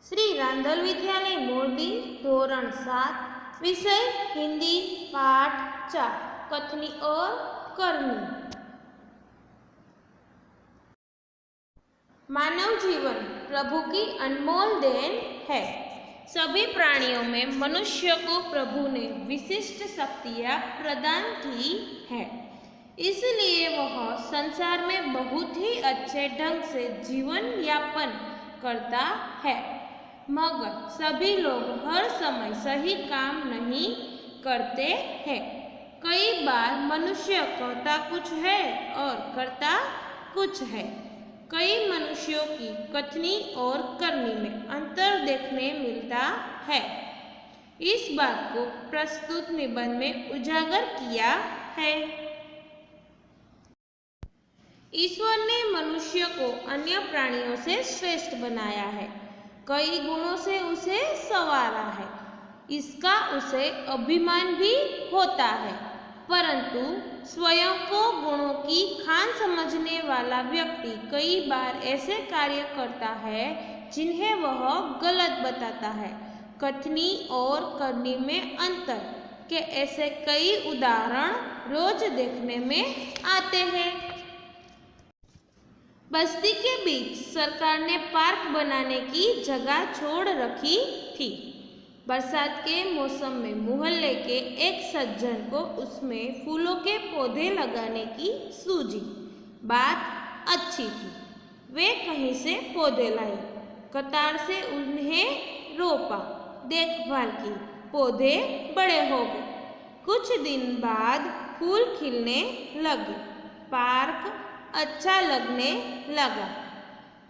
श्री रांदल विद्यालय मोरबी धोरण 7 विषय हिंदी पाठ 4 कथनी और करनी। मानव जीवन प्रभु की अनमोल देन है। सभी प्राणियों में मनुष्य को प्रभु ने विशिष्ट शक्तियां प्रदान की है, इसलिए वह संसार में बहुत ही अच्छे ढंग से जीवन यापन करता है। मगर सभी लोग हर समय सही काम नहीं करते हैं। कई बार मनुष्य कहता कुछ है और करता कुछ है। कई मनुष्यों की कथनी और करनी में अंतर देखने मिलता है। इस बात को प्रस्तुत निबंध में उजागर किया है। ईश्वर ने मनुष्य को अन्य प्राणियों से श्रेष्ठ बनाया है, कई गुणों से उसे संवारा है। इसका उसे अभिमान भी होता है, परंतु स्वयं को गुणों की खान समझने वाला व्यक्ति कई बार ऐसे कार्य करता है जिन्हें वह गलत बताता है। कथनी और करनी में अंतर के ऐसे कई उदाहरण रोज देखने में आते हैं। बस्ती के बीच सरकार ने पार्क बनाने की जगह छोड़ रखी थी। बरसात के मौसम में मोहल्ले के एक सज्जन को उसमें फूलों के पौधे लगाने की सूझी। बात अच्छी थी। वे कहीं से पौधे लाए, कतार से उन्हें रोपा, देखभाल की, पौधे बड़े हो गए। कुछ दिन बाद फूल खिलने लगे, पार्क अच्छा लगने लगा।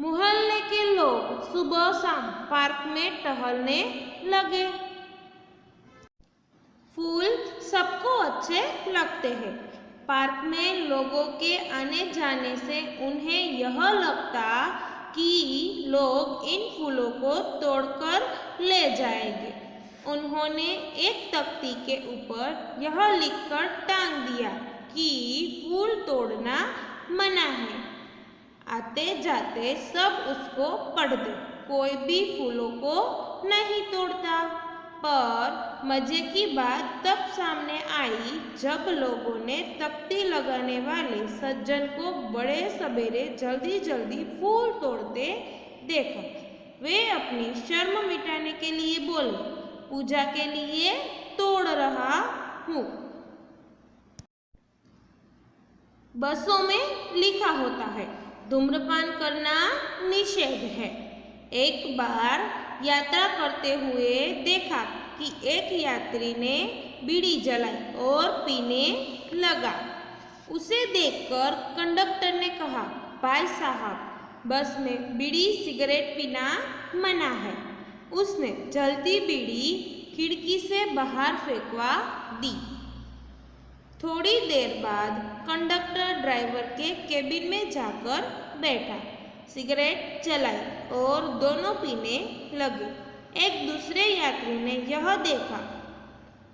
मोहल्ले के लोग सुबह शाम पार्क में टहलने लगे। फूल सबको अच्छे लगते हैं। पार्क में लोगों के आने जाने से उन्हें यह लगता कि लोग इन फूलों को तोड़कर ले जाएंगे। उन्होंने एक तख्ती के ऊपर यह लिखकर टांग दिया कि फूल तोड़ना मना है। आते जाते सब उसको पढ़ते, कोई भी फूलों को नहीं तोड़ता। पर मजे की बात तब सामने आई जब लोगों ने तख्ती लगाने वाले सज्जन को बड़े सवेरे जल्दी जल्दी फूल तोड़ते देखा। वे अपनी शर्म मिटाने के लिए बोले, पूजा के लिए तोड़ रहा हूँ। बसों में लिखा होता है धूम्रपान करना निषेध है। एक बार यात्रा करते हुए देखा कि एक यात्री ने बीड़ी जलाई और पीने लगा। उसे देखकर कंडक्टर ने कहा, भाई साहब, बस में बीड़ी सिगरेट पीना मना है। उसने जलती बीड़ी खिड़की से बाहर फेंकवा दी। थोड़ी देर बाद कंडक्टर ड्राइवर के केबिन में जाकर बैठा, सिगरेट जलाई और दोनों पीने लगे। एक दूसरे यात्री ने यह देखा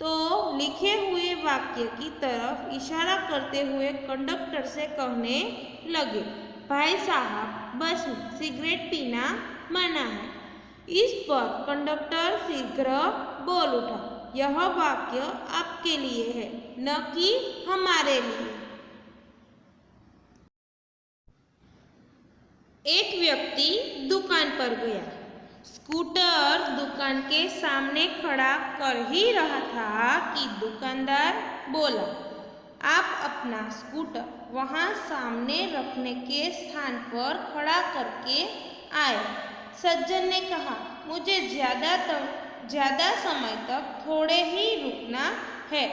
तो लिखे हुए वाक्य की तरफ इशारा करते हुए कंडक्टर से कहने लगे, भाई साहब, बस में सिगरेट पीना मना है। इस पर कंडक्टर शीघ्र बोल उठा, यह वाक्य आपके लिए है, न कि हमारे लिए। एक व्यक्ति दुकान पर गया। स्कूटर दुकान के सामने खड़ा कर ही रहा था कि दुकानदार बोला, आप अपना स्कूटर वहां सामने रखने के स्थान पर खड़ा करके आए। सज्जन ने कहा, मुझे ज्यादा समय तक थोड़े ही रुकना है,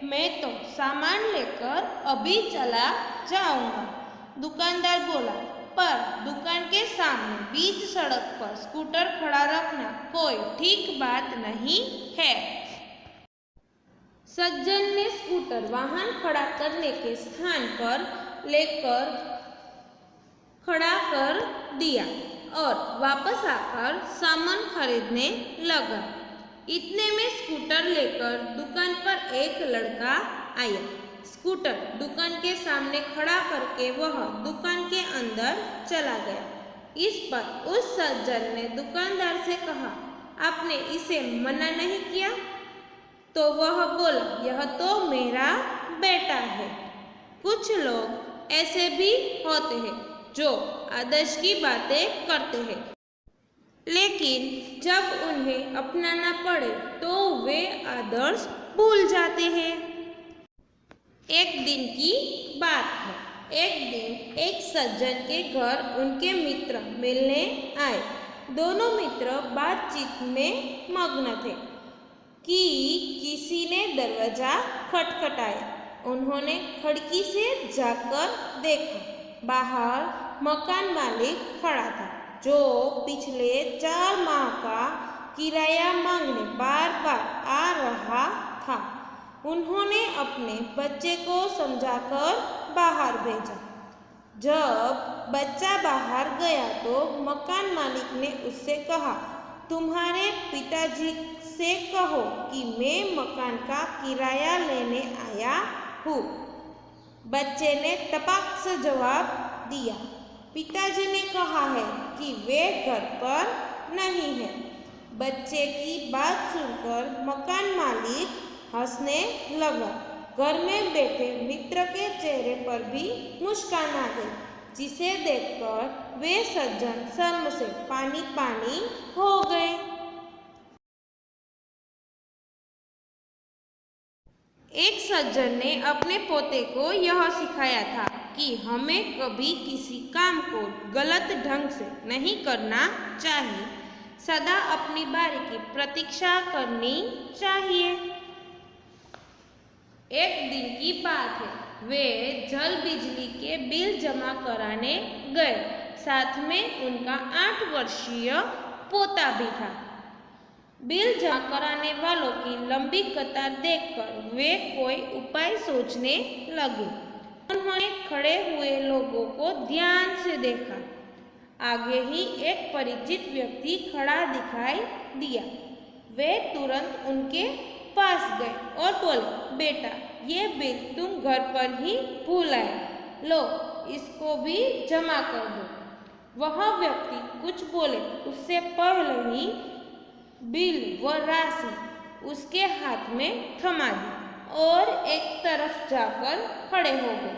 मैं तो सामान लेकर अभी चला जाऊंगा। दुकानदार बोला, पर दुकान के सामने बीच सड़क पर स्कूटर खड़ा रखना कोई ठीक बात नहीं है। सज्जन ने स्कूटर वाहन खड़ा करने के स्थान पर लेकर खड़ा कर दिया और वापस आकर सामान खरीदने लगा। इतने में स्कूटर लेकर दुकान पर एक लड़का आया। स्कूटर दुकान के सामने खड़ा करके वह दुकान के अंदर चला गया। इस पर उस सज्जन ने दुकानदार से कहा, आपने इसे मना नहीं किया? तो वह बोला, यह तो मेरा बेटा है। कुछ लोग ऐसे भी होते हैं जो आदर्श की बातें करते हैं, लेकिन जब उन्हें अपनाना पड़े तो वे आदर्श भूल जाते हैं। एक दिन की बात है। एक दिन एक सज्जन के घर उनके मित्र मिलने आए। दोनों मित्र बातचीत में मग्न थे कि किसी ने दरवाजा खटखटाया। उन्होंने खिड़की से जाकर देखा, बाहर मकान मालिक खड़ा था, जो पिछले 4 माह का किराया मांगने बार बार आ रहा था। उन्होंने अपने बच्चे को समझाकर बाहर भेजा। जब बच्चा बाहर गया तो मकान मालिक ने उससे कहा, तुम्हारे पिताजी से कहो कि मैं मकान का किराया लेने आया हूँ। बच्चे ने तपाक से जवाब दिया, पिताजी ने कहा है कि वे घर पर नहीं है। बच्चे की बात सुनकर मकान मालिक हंसने लगा। घर में बैठे मित्र के चेहरे पर भी मुस्कान आ गई, जिसे देखकर वे सज्जन शर्म से पानी पानी हो गए। एक सज्जन ने अपने पोते को यह सिखाया था कि हमें कभी किसी काम को गलत ढंग से नहीं करना चाहिए, सदा अपनी बारी की प्रतीक्षा करनी चाहिए। एक दिन की बात है, वे जल बिजली के बिल जमा कराने गए। साथ में उनका 8 वर्षीय पोता भी था। बिल जमा कराने वालों की लंबी कतार देखकर वे कोई उपाय सोचने लगे। उन्होंने खड़े हुए लोगों को ध्यान से देखा। आगे ही एक परिचित व्यक्ति खड़ा दिखाई दिया। वे तुरंत उनके पास गए और बोले, बेटा, ये बिल तुम घर पर ही भूल आए, लो इसको भी जमा कर दो। वह व्यक्ति कुछ बोले उससे पहले ही बिल व राशि उसके हाथ में थमा दी और एक तरफ जाकर खड़े हो गए।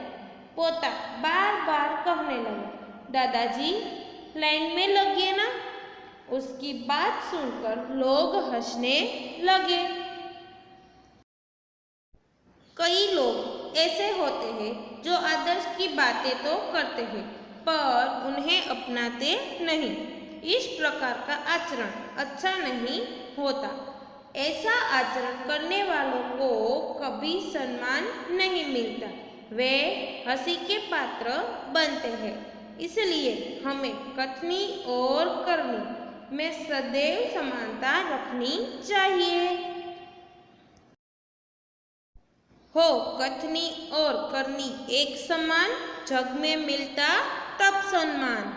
पोता बार बार कहने लगा, दादाजी लाइन में लगिए ना। उसकी बात सुनकर लोग हंसने लगे। कई लोग ऐसे होते हैं जो आदर्श की बातें तो करते हैं पर उन्हें अपनाते नहीं। इस प्रकार का आचरण अच्छा नहीं होता। ऐसा आचरण करने वालों को कभी सम्मान नहीं मिलता, वे हंसी के पात्र बनते हैं। इसलिए हमें कथनी और करनी में सदैव समानता रखनी चाहिए। हो कथनी और करनी एक समान, जग में मिलता तब सम्मान।